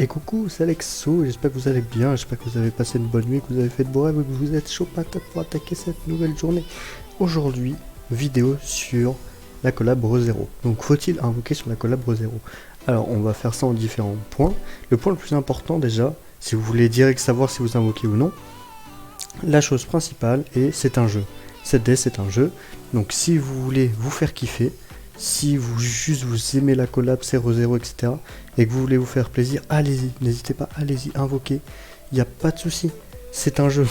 Et coucou, c'est Alexo, j'espère que vous allez bien, j'espère que vous avez passé une bonne nuit, que vous avez fait de beaux rêves et que vous êtes chaud patate pour attaquer cette nouvelle journée. Aujourd'hui, vidéo sur la collab ReZero. Donc faut-il invoquer sur la collab ReZero? Alors on va faire ça en différents points. Le point le plus important déjà, si vous voulez direct savoir si vous invoquez ou non, la chose principale est c'est un jeu. 7D c'est un jeu, donc si vous voulez vous faire kiffer, si vous aimez la collab, c'est ReZero, etc. et que vous voulez vous faire plaisir, allez-y, n'hésitez pas, allez-y, invoquez, il n'y a pas de souci, c'est un jeu,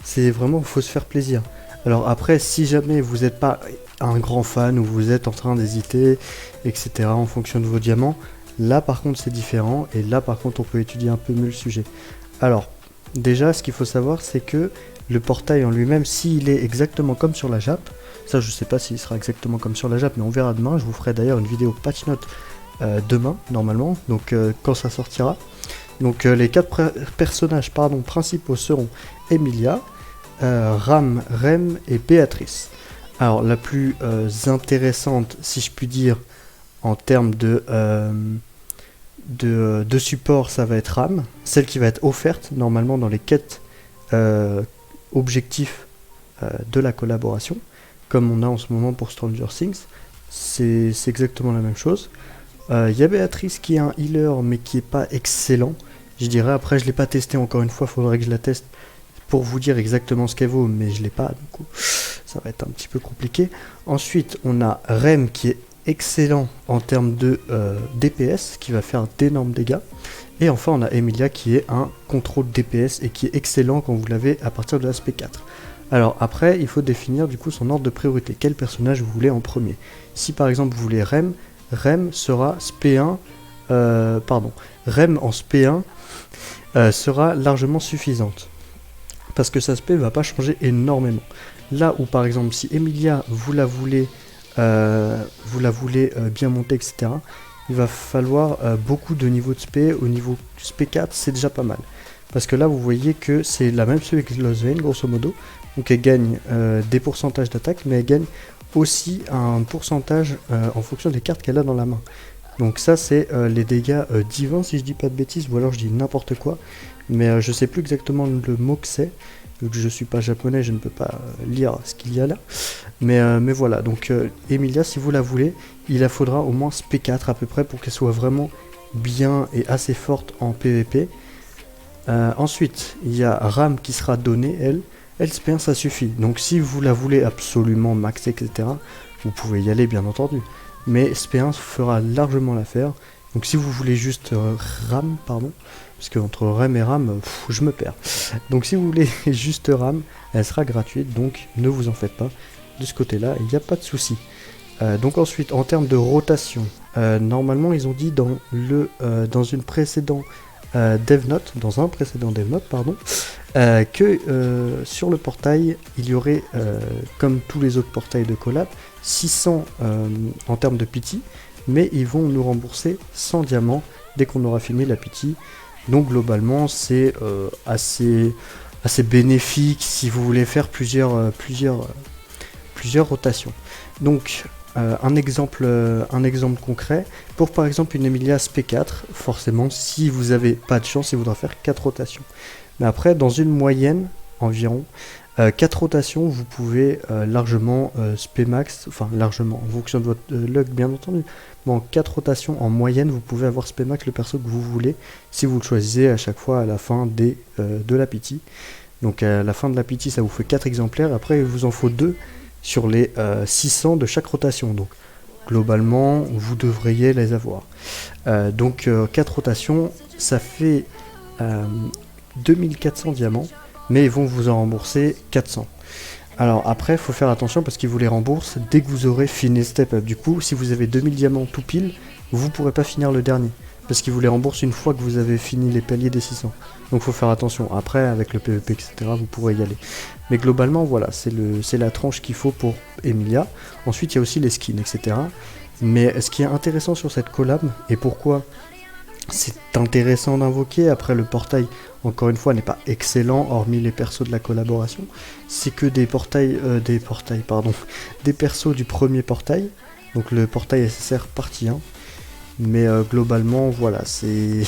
c'est vraiment, il faut se faire plaisir. Alors après, si jamais vous n'êtes pas un grand fan ou vous êtes en train d'hésiter, etc. en fonction de vos diamants, là par contre c'est différent, et là par contre on peut étudier un peu mieux le sujet. Alors, déjà ce qu'il faut savoir c'est que le portail en lui-même, s'il est exactement comme sur la Jap, ça je sais pas s'il sera exactement comme sur la Jap, mais on verra demain. Je vous ferai d'ailleurs une vidéo patch note demain normalement, donc quand ça sortira. Donc les quatre personnages principaux seront Emilia, Ram, Rem et Béatrice. Alors la plus intéressante, si je puis dire, en termes de support, ça va être Ram, celle qui va être offerte normalement dans les quêtes objectifs de la collaboration, comme on a en ce moment pour Stranger Things. C'est exactement la même chose. Il y a Béatrice qui est un healer mais qui est pas excellent, je dirais. Après je l'ai pas testé encore une fois, faudrait que je la teste pour vous dire exactement ce qu'elle vaut, mais je l'ai pas, du coup ça va être un petit peu compliqué. Ensuite on a Rem qui est excellent en termes de DPS, qui va faire d'énormes dégâts. Et enfin on a Emilia qui est un contrôle DPS et qui est excellent quand vous l'avez à partir de l'aspect 4. Alors après il faut définir du coup son ordre de priorité, quel personnage vous voulez en premier. Si par exemple vous voulez Rem, Rem sera SP1, Rem en SP1 sera largement suffisante, parce que sa SP va pas changer énormément. Là où par exemple si Emilia vous la voulez bien monter, etc., il va falloir beaucoup de niveau de SP. Au niveau SP 4 c'est déjà pas mal, parce que là vous voyez que c'est la même chose que Lost Vein grosso modo. Donc elle gagne des pourcentages d'attaque, mais elle gagne aussi un pourcentage en fonction des cartes qu'elle a dans la main. Donc ça c'est les dégâts divins si je dis pas de bêtises, ou alors je dis n'importe quoi, mais je sais plus exactement le mot que c'est, vu que je suis pas japonais, je ne peux pas lire ce qu'il y a là. Mais voilà, donc Emilia, si vous la voulez, il la faudra au moins SP4 à peu près pour qu'elle soit vraiment bien et assez forte en PvP. Ensuite, il y a Ram qui sera donnée, elle SP1 ça suffit. Donc si vous la voulez absolument max, etc., vous pouvez y aller bien entendu. Mais SP1 fera largement l'affaire. Donc si vous voulez juste Ram, parce que entre Rem et Ram, je me perds. Donc si vous voulez juste Ram, elle sera gratuite, donc ne vous en faites pas. De ce côté-là, il n'y a pas de souci. Donc ensuite, en termes de rotation, normalement ils ont dit dans un précédent dev note, que sur le portail, il y aurait, comme tous les autres portails de collab, 600 en termes de pity, mais ils vont nous rembourser 100 diamants dès qu'on aura filmé la pity. Donc globalement, c'est assez bénéfique si vous voulez faire plusieurs rotations. Donc un exemple concret, pour par exemple une Emilia SP4, forcément si vous n'avez pas de chance, il faudra faire 4 rotations. Mais après, dans une moyenne environ, 4 rotations, vous pouvez largement SP max, enfin largement, en fonction de votre luck bien entendu, mais en 4 rotations en moyenne, vous pouvez avoir SP max le perso que vous voulez, si vous le choisissez à chaque fois à la fin de la pity. Donc à la fin de la pity, ça vous fait 4 exemplaires, après il vous en faut 2 sur les 600 de chaque rotation. Donc globalement, vous devriez les avoir. Donc 4 rotations, ça fait 2400 diamants, mais ils vont vous en rembourser 400. Alors après, il faut faire attention parce qu'ils vous les remboursent dès que vous aurez fini le step up. Du coup, si vous avez 2000 diamants tout pile, vous ne pourrez pas finir le dernier, parce qu'ils vous les remboursent une fois que vous avez fini les paliers des 600. Donc faut faire attention. Après, avec le PvP, etc., vous pourrez y aller. Mais globalement, voilà, c'est la tranche qu'il faut pour Emilia. Ensuite, il y a aussi les skins, etc. Mais ce qui est intéressant sur cette collab, et pourquoi c'est intéressant d'invoquer, après le portail, encore une fois, n'est pas excellent, hormis les persos de la collaboration, c'est que des persos du premier portail, donc le portail SSR partie 1, mais globalement, voilà, c'est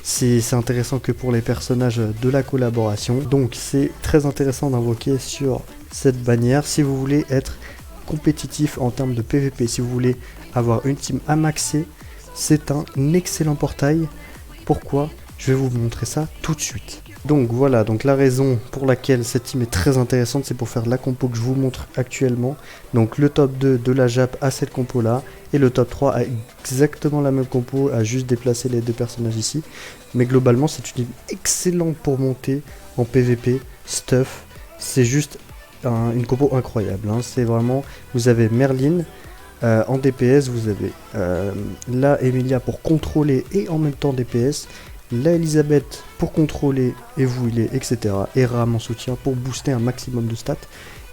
c'est intéressant que pour les personnages de la collaboration. Donc c'est très intéressant d'invoquer sur cette bannière si vous voulez être compétitif en termes de PVP, si vous voulez avoir une team à maxer, c'est un excellent portail. Pourquoi? Je vais vous montrer ça tout de suite. Donc voilà, donc la raison pour laquelle cette team est très intéressante, c'est pour faire la compo que je vous montre actuellement. Donc le top 2 de la JAP a cette compo là, et le top 3 a exactement la même compo, a juste déplacé les deux personnages ici. Mais globalement c'est une team excellente pour monter en PVP, stuff, c'est juste une compo incroyable. Hein. C'est vraiment, vous avez Merlin, en DPS, vous avez la Emilia pour contrôler et en même temps DPS, la Elisabeth pour contrôler et vous healer, etc. Et Ram en soutien pour booster un maximum de stats.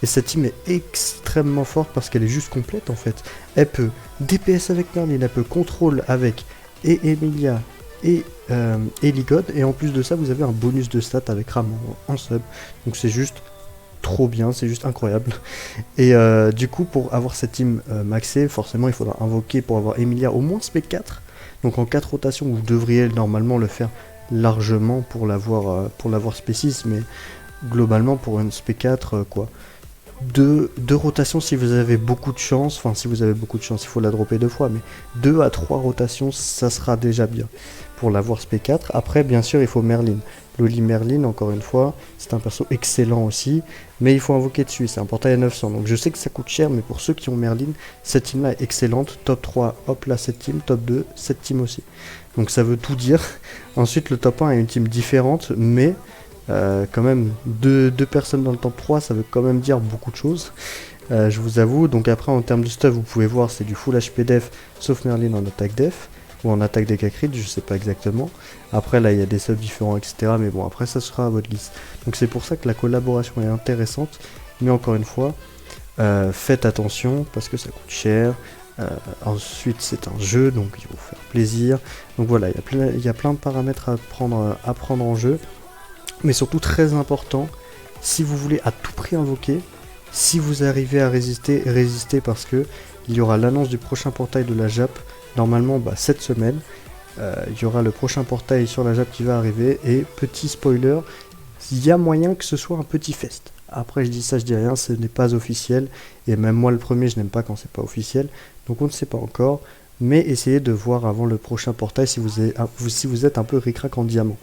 Et cette team est extrêmement forte parce qu'elle est juste complète en fait. Elle peut DPS avec Merlin, elle peut contrôle avec et Emilia et Eligod. Et en plus de ça, vous avez un bonus de stats avec Ram en sub. Donc c'est juste trop bien, c'est juste incroyable. Et du coup, pour avoir cette team maxée, forcément il faudra invoquer pour avoir Emilia au moins spec 4. Donc en 4 rotations, vous devriez normalement le faire largement pour l'avoir spécis, mais globalement pour une spec 4, quoi. Deux rotations si vous avez beaucoup de chance, enfin si vous avez beaucoup de chance, il faut la dropper 2 fois, mais 2 à 3 rotations, ça sera déjà bien pour l'avoir SP4. Après, bien sûr, il faut Merlin. Loli Merlin, encore une fois, c'est un perso excellent aussi, mais il faut invoquer dessus, c'est un portail à 900, donc je sais que ça coûte cher, mais pour ceux qui ont Merlin, cette team là est excellente. Top 3, hop là, cette team, top 2, cette team aussi. Donc ça veut tout dire. Ensuite, le top 1 est une team différente, mais quand même, deux personnes dans le top 3, ça veut quand même dire beaucoup de choses, je vous avoue. Donc après, en termes de stuff, vous pouvez voir, c'est du full HP def, sauf Merlin en attaque def, ou en attaque des crit, je sais pas exactement. Après, là, il y a des subs différents, etc. Mais bon, après, ça sera à votre liste. Donc c'est pour ça que la collaboration est intéressante, mais encore une fois, faites attention, parce que ça coûte cher. Ensuite, c'est un jeu, donc il faut faire plaisir. Donc voilà, il y a plein de paramètres à prendre en jeu. Mais surtout très important, si vous voulez à tout prix invoquer, si vous arrivez à résister, résistez parce que il y aura l'annonce du prochain portail de la JAP, normalement cette semaine, il y aura le prochain portail sur la JAP qui va arriver, et petit spoiler, il y a moyen que ce soit un petit fest. Après je dis ça, je dis rien, ce n'est pas officiel, et même moi le premier je n'aime pas quand c'est pas officiel, donc on ne sait pas encore, mais essayez de voir avant le prochain portail si vous êtes un peu ric-rac en diamant.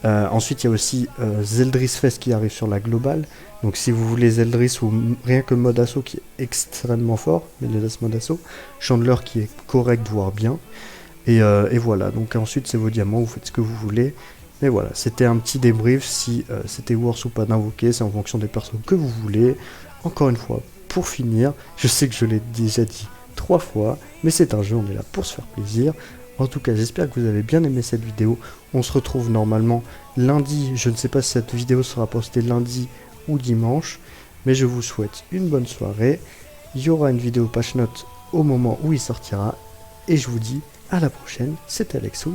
Ensuite il y a aussi Zeldris Fest qui arrive sur la globale, donc si vous voulez Zeldris ou rien que mode assaut qui est extrêmement fort, mais les mode assaut, Chandler qui est correct voire bien, et voilà, donc ensuite c'est vos diamants, vous faites ce que vous voulez, mais voilà, c'était un petit débrief, si c'était worth ou pas d'invoquer, c'est en fonction des personnes que vous voulez. Encore une fois, pour finir, je sais que je l'ai déjà dit 3 fois, mais c'est un jeu, on est là pour se faire plaisir. En tout cas, j'espère que vous avez bien aimé cette vidéo. On se retrouve normalement lundi. Je ne sais pas si cette vidéo sera postée lundi ou dimanche, mais je vous souhaite une bonne soirée. Il y aura une vidéo patch note au moment où il sortira. Et je vous dis à la prochaine. C'était Alexou.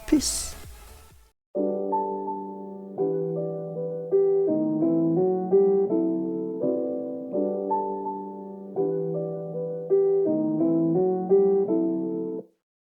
Peace.